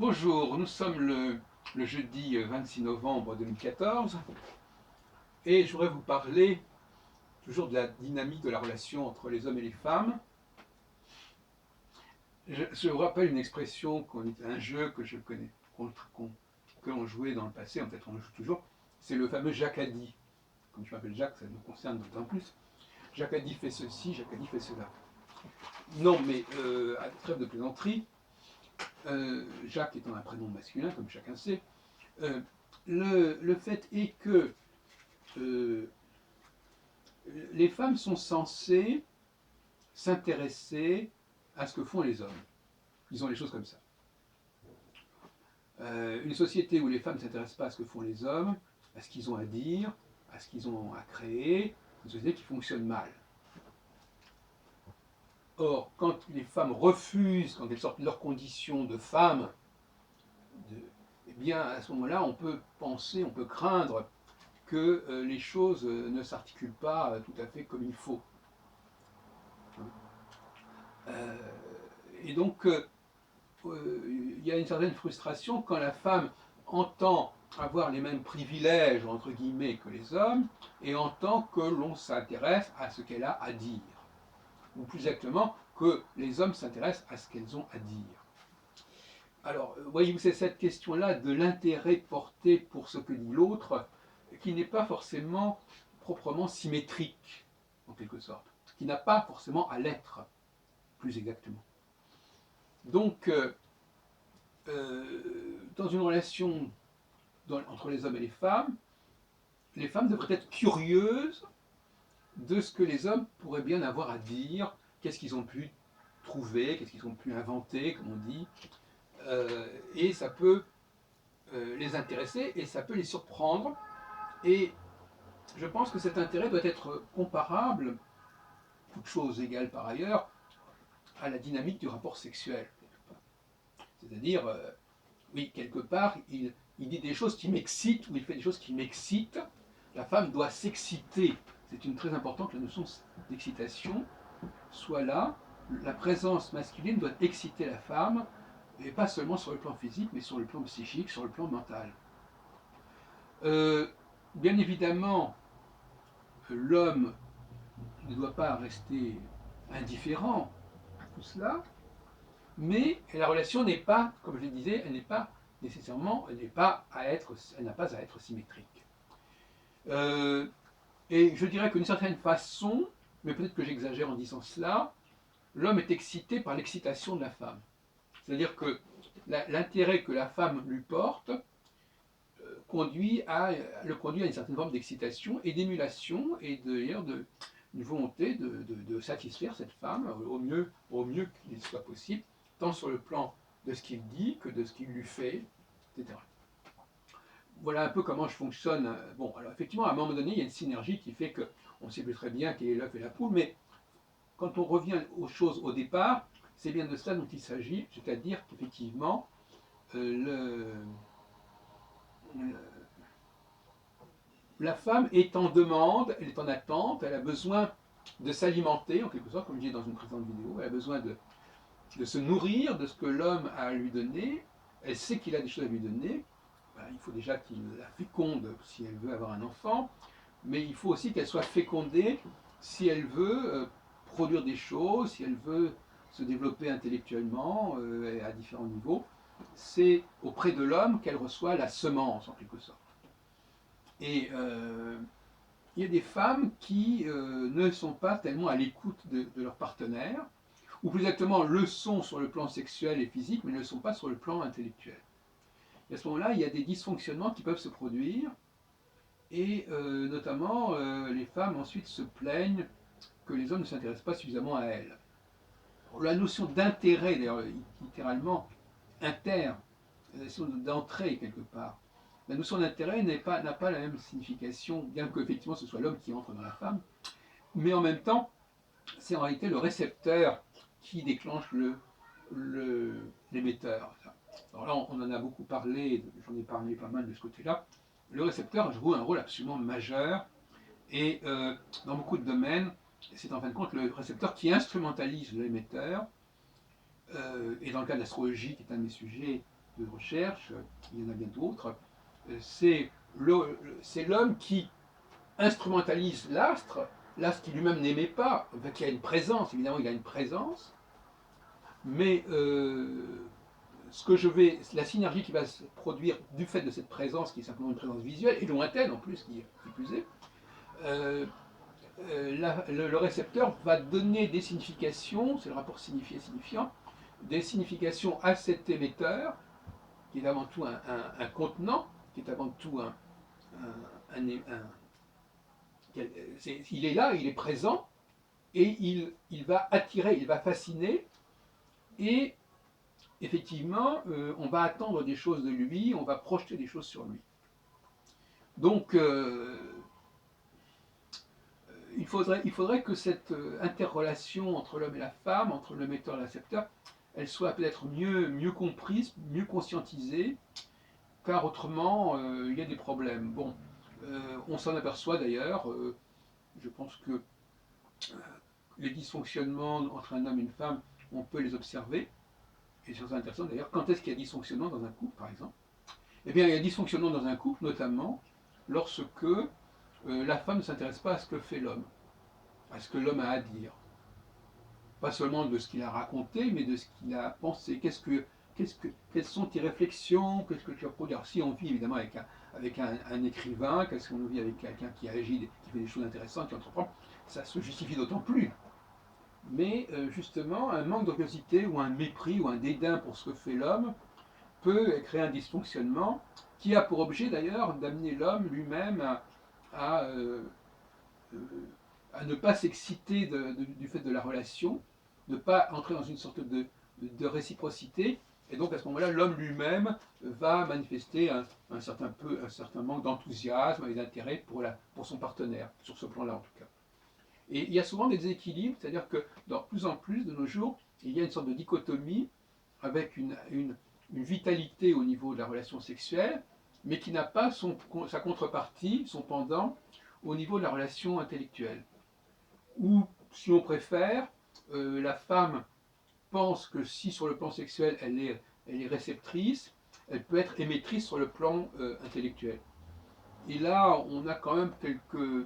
Bonjour, nous sommes le jeudi 26 novembre 2014 et je voudrais vous parler toujours de la dynamique de la relation entre les hommes et les femmes. Je vous rappelle une expression, un jeu que je connais, que l'on jouait dans le passé, peut-être on le joue toujours, c'est le fameux Jacques-a-dit. Comme je m'appelle Jacques, ça nous concerne d'autant plus. Jacques-a-dit fait ceci, Jacques-a-dit fait cela. Non, mais à trêve de plaisanterie, Jacques étant un prénom masculin, comme chacun sait, euh, le fait est que euh, les femmes sont censées s'intéresser à ce que font les hommes. Disons les choses comme ça. Une société où les femmes ne s'intéressent pas à ce que font les hommes, à ce qu'ils ont à dire, à ce qu'ils ont à créer, c'est une société qui fonctionne mal. Or, quand les femmes refusent, quand elles sortent de leurs conditions de femmes, eh bien, à ce moment-là, on peut penser, on peut craindre que les choses ne s'articulent pas tout à fait comme il faut. Euh, et donc, il y a une certaine frustration quand la femme entend avoir les mêmes privilèges, entre guillemets, que les hommes, et entend que l'on s'intéresse à ce qu'elle a à dire. Ou plus exactement, que les hommes s'intéressent à ce qu'elles ont à dire. Alors, voyez-vous, c'est cette question-là de l'intérêt porté pour ce que dit l'autre, qui n'est pas forcément proprement symétrique, en quelque sorte, qui n'a pas forcément à l'être, plus exactement. Donc, dans une relation entre les hommes et les femmes devraient être curieuses de ce que les hommes pourraient bien avoir à dire, qu'est-ce qu'ils ont pu trouver, qu'est-ce qu'ils ont pu inventer, comme on dit, et ça peut les intéresser et ça peut les surprendre. Et je pense que cet intérêt doit être comparable, toutes choses égales par ailleurs, à la dynamique du rapport sexuel. C'est-à-dire, oui, quelque part, il dit des choses qui m'excitent, ou il fait des choses qui m'excitent. La femme doit s'exciter. C'est une très importante, la notion d'excitation soit là. La présence masculine doit exciter la femme, et pas seulement sur le plan physique, mais sur le plan psychique, sur le plan mental. Bien évidemment, l'homme ne doit pas rester indifférent à tout cela, mais la relation n'est pas, comme je le disais, elle n'est pas nécessairement, elle n'a pas à être symétrique. Et je dirais que d'une certaine façon, mais peut-être que j'exagère en disant cela, l'homme est excité par l'excitation de la femme. C'est-à-dire que l'intérêt que la femme lui porte le conduit à une certaine forme d'excitation et d'émulation et d'ailleurs une volonté de satisfaire cette femme au mieux qu'il soit possible, tant sur le plan de ce qu'il dit que de ce qu'il lui fait, etc. Voilà un peu comment je fonctionne. Bon, alors effectivement, à un moment donné, il y a une synergie qui fait qu'on ne sait plus très bien quel est l'œuf et la poule, mais quand on revient aux choses au départ, c'est bien de cela dont il s'agit, c'est-à-dire qu'effectivement, la femme est en demande, elle est en attente, elle a besoin de s'alimenter, en quelque sorte, comme je disais dans une précédente vidéo, elle a besoin de se nourrir de ce que l'homme a à lui donner, elle sait qu'il a des choses à lui donner, ben, il faut déjà qu'il la féconde si elle veut avoir un enfant, mais il faut aussi qu'elle soit fécondée si elle veut produire des choses, si elle veut se développer intellectuellement à différents niveaux. C'est auprès de l'homme qu'elle reçoit la semence, en quelque sorte. Et il y a des femmes qui ne sont pas tellement à l'écoute de leur partenaire, ou plus exactement le sont sur le plan sexuel et physique, mais ne le sont pas sur le plan intellectuel. Et à ce moment-là, il y a des dysfonctionnements qui peuvent se produire, et notamment les femmes ensuite se plaignent que les hommes ne s'intéressent pas suffisamment à elles. La notion d'intérêt, d'ailleurs littéralement inter, la notion d'entrée quelque part, la notion d'intérêt n'a pas la même signification, bien qu'effectivement ce soit l'homme qui entre dans la femme, mais en même temps, c'est en réalité le récepteur qui déclenche l'émetteur. Alors là, on en a beaucoup parlé, j'en ai parlé pas mal de ce côté-là. Le récepteur joue un rôle absolument majeur, et dans beaucoup de domaines, c'est en fin de compte le récepteur qui instrumentalise l'émetteur, et dans le cas de l'astrologie, qui est un de mes sujets de recherche, il y en a bien d'autres, c'est l'homme qui instrumentalise l'astre, l'astre qui lui-même n'aimait pas, en fait, qui a une présence, évidemment il a une présence, mais la synergie qui va se produire du fait de cette présence, qui est simplement une présence visuelle, et lointaine en plus, qui plus est, euh, le récepteur va donner des significations, c'est le rapport signifié-signifiant, des significations à cet émetteur, qui est avant tout un contenant, qui est avant tout il est là, il est présent, et il va attirer, il va fasciner, et effectivement, on va attendre des choses de lui, on va projeter des choses sur lui. Donc, il faudrait que cette interrelation entre l'homme et la femme, entre l'émetteur et le récepteur, elle soit peut-être mieux comprise, mieux conscientisée, car autrement, il y a des problèmes. Bon, on s'en aperçoit d'ailleurs, je pense que les dysfonctionnements entre un homme et une femme, on peut les observer, et c'est intéressant d'ailleurs, quand est-ce qu'il y a dysfonctionnement dans un couple, par exemple? Eh bien, il y a dysfonctionnement dans un couple, notamment lorsque la femme ne s'intéresse pas à ce que fait l'homme, à ce que l'homme a à dire. Pas seulement de ce qu'il a raconté, mais de ce qu'il a pensé. Quelles sont tes réflexions? Qu'est-ce que tu as produit? Alors, si on vit évidemment avec un écrivain, qu'est-ce qu'on vit avec quelqu'un qui agit, qui fait des choses intéressantes, qui entreprend, ça se justifie d'autant plus. Mais justement, un manque de curiosité ou un mépris ou un dédain pour ce que fait l'homme peut créer un dysfonctionnement qui a pour objet d'ailleurs d'amener l'homme lui-même à, euh, euh, à ne pas s'exciter du fait de la relation, ne pas entrer dans une sorte de réciprocité, et donc à ce moment-là, l'homme lui-même va manifester un certain manque d'enthousiasme et d'intérêt pour son partenaire, sur ce plan-là en tout cas. Et il y a souvent des déséquilibres, c'est-à-dire que de plus en plus de nos jours, il y a une sorte de dichotomie avec une vitalité au niveau de la relation sexuelle, mais qui n'a pas sa contrepartie, son pendant, au niveau de la relation intellectuelle. Ou, si on préfère, la femme pense que si sur le plan sexuel elle est réceptrice, elle peut être émettrice sur le plan intellectuel. Et là, on a quand même quelques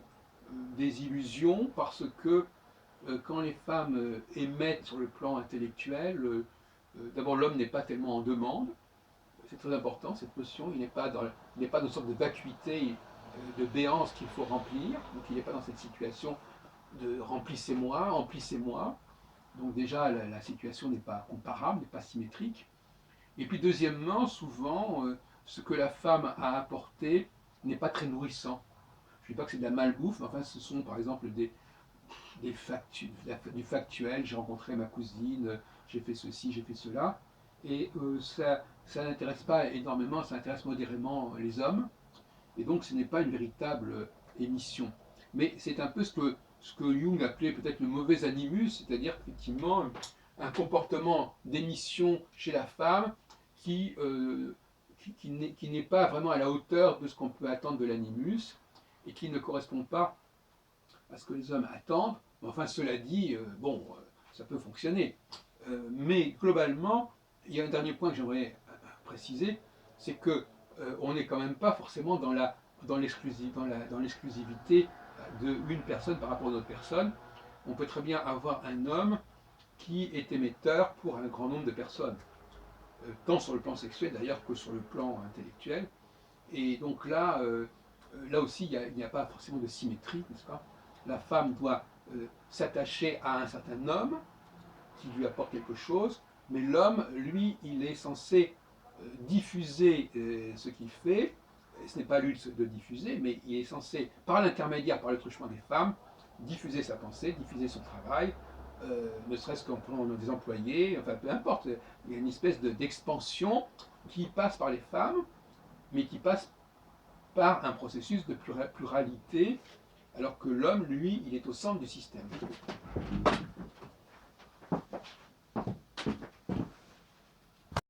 désillusions parce que quand les femmes émettent sur le plan intellectuel, d'abord l'homme n'est pas tellement en demande, c'est très important cette notion, il n'est pas dans une sorte de vacuité, de béance qu'il faut remplir, donc il n'est pas dans cette situation de remplissez-moi, emplissez-moi. Donc déjà la situation n'est pas comparable, n'est pas symétrique. Et puis deuxièmement, souvent, ce que la femme a apporté n'est pas très nourrissant. Je ne dis pas que c'est de la malbouffe, mais enfin ce sont par exemple du factuel, j'ai rencontré ma cousine, j'ai fait ceci, j'ai fait cela. Et ça n'intéresse pas énormément, ça intéresse modérément les hommes. Et donc ce n'est pas une véritable émission. Mais c'est un peu ce que Jung appelait peut-être le mauvais animus, c'est-à-dire effectivement un comportement d'émission chez la femme qui, qui n'est pas vraiment à la hauteur de ce qu'on peut attendre de l'animus et qui ne correspond pas à ce que les hommes attendent. Enfin, cela dit, ça peut fonctionner. Mais globalement, il y a un dernier point que j'aimerais préciser, c'est que on n'est quand même pas forcément dans l'exclusivité d'une personne par rapport à une autre personne. On peut très bien avoir un homme qui est émetteur pour un grand nombre de personnes, tant sur le plan sexuel d'ailleurs que sur le plan intellectuel. Et donc là aussi, il n'y a pas forcément de symétrie, n'est-ce pas? La femme doit s'attacher à un certain homme qui lui apporte quelque chose, mais l'homme, lui, il est censé diffuser ce qu'il fait. Ce n'est pas lui de diffuser, mais il est censé, par l'intermédiaire, par le truchement des femmes, diffuser sa pensée, diffuser son travail, ne serait-ce qu'en prenant des employés, enfin peu importe. Il y a une espèce d'expansion qui passe par les femmes, mais qui passe par un processus de pluralité, alors que l'homme, lui, il est au centre du système.